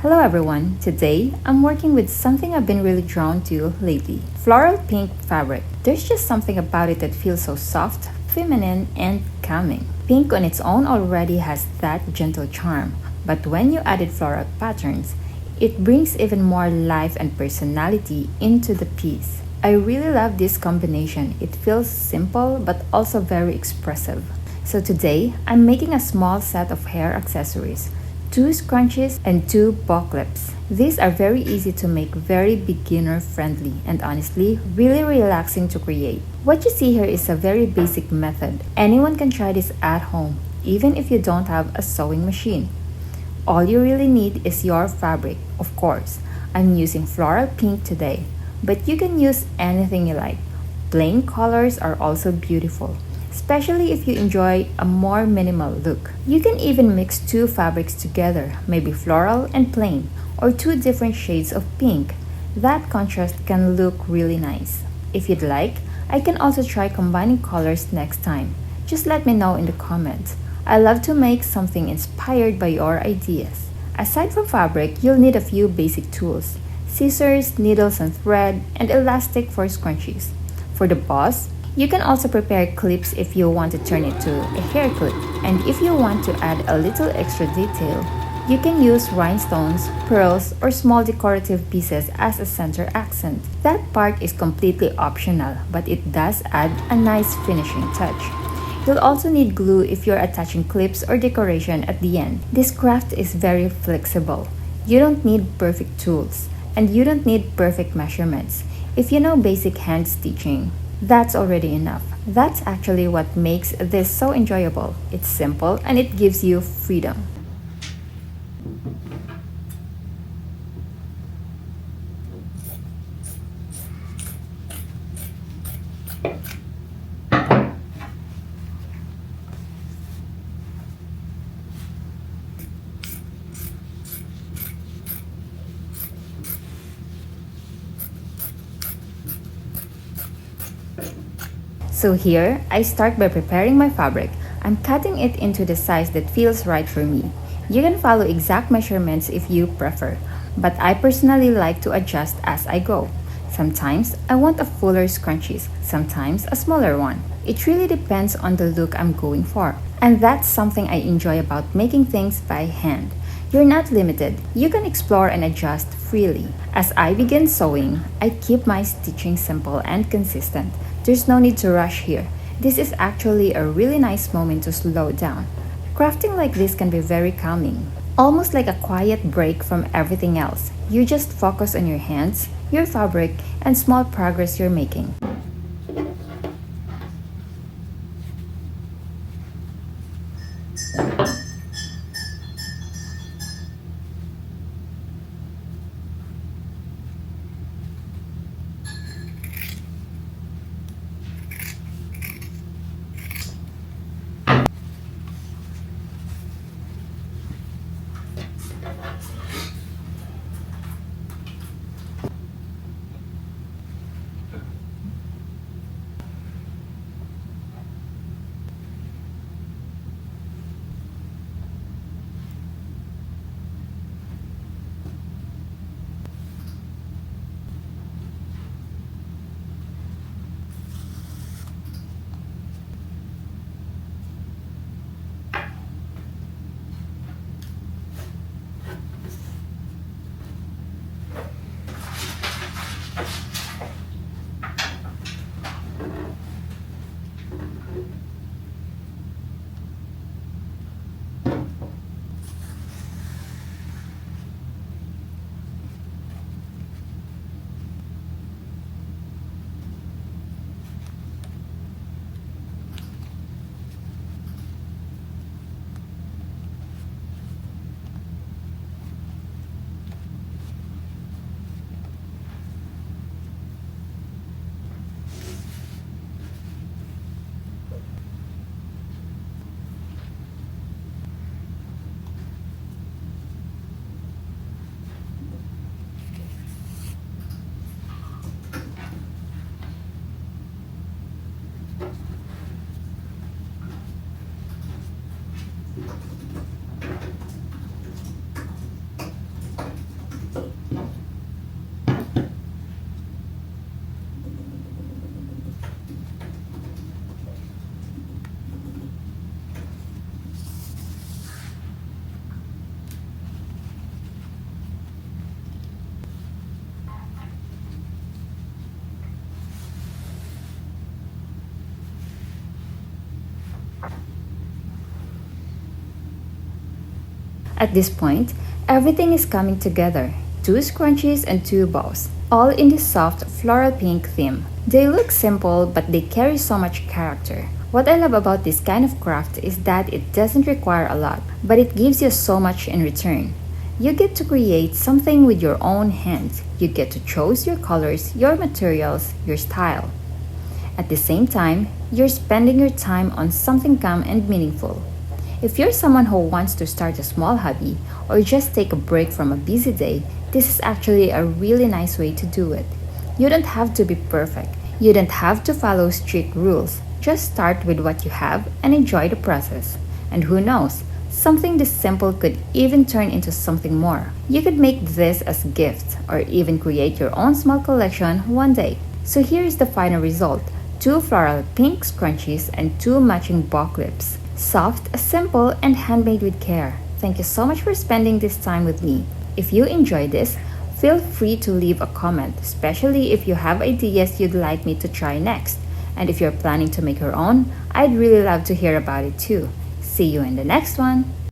Hello everyone, today I'm working with something I've been really drawn to lately, floral pink fabric. There's just something about it that feels so soft, feminine, and calming. Pink on its own already has that gentle charm, but when you added floral patterns, it brings even more life and personality into the piece. I really love this combination. It feels simple but also very expressive. So today, I'm making a small set of hair accessories, two scrunchies and two bow clips. These are very easy to make, very beginner friendly, and honestly, really relaxing to create. What you see here is a very basic method. Anyone can try this at home, even if you don't have a sewing machine. All you really need is your fabric, of course. I'm using floral pink today, but you can use anything you like. Plain colors are also beautiful, especially if you enjoy a more minimal look. You can even mix two fabrics together, maybe floral and plain, or two different shades of pink. That contrast can look really nice. If you'd like, I can also try combining colors next time. Just let me know in the comments. I love to make something inspired by your ideas. Aside from fabric, you'll need a few basic tools: scissors, needles and thread, and elastic for scrunchies. For the boss, you can also prepare clips if you want to turn it to a hair clip. And if you want to add a little extra detail, you can use rhinestones, pearls, or small decorative pieces as a center accent. That part is completely optional, but it does add a nice finishing touch. You'll also need glue if you're attaching clips or decoration at the end. This craft is very flexible. You don't need perfect tools, and you don't need perfect measurements. If you know basic hand stitching, that's already enough. That's actually what makes this so enjoyable. It's simple and it gives you freedom. So here, I start by preparing my fabric. I'm cutting it into the size that feels right for me. You can follow exact measurements if you prefer, but I personally like to adjust as I go. Sometimes I want a fuller scrunchies, sometimes a smaller one. It really depends on the look I'm going for. And that's something I enjoy about making things by hand. You're not limited. You can explore and adjust freely. As I begin sewing, I keep my stitching simple and consistent. There's no need to rush here. This is actually a really nice moment to slow down. Crafting like this can be very calming, almost like a quiet break from everything else. You just focus on your hands, your fabric, and small progress you're making. At this point, everything is coming together. 2 scrunchies and 2 bows, all in this soft floral pink theme. They look simple, but they carry so much character. What I love about this kind of craft is that it doesn't require a lot, but it gives you so much in return. You get to create something with your own hands. You get to choose your colors, your materials, your style. At the same time, you're spending your time on something calm and meaningful. If you're someone who wants to start a small hobby or just take a break from a busy day, this is actually a really nice way to do it. You don't have to be perfect. You don't have to follow strict rules. Just start with what you have and enjoy the process. And who knows, something this simple could even turn into something more. You could make this as a gift or even create your own small collection one day. So here is the final result. 2 floral pink scrunchies and 2 matching bow clips. Soft, simple, and handmade with care. Thank you so much for spending this time with me. If you enjoyed this, feel free to leave a comment, especially if you have ideas you'd like me to try next. And if you're planning to make your own, I'd really love to hear about it too. See you in the next one!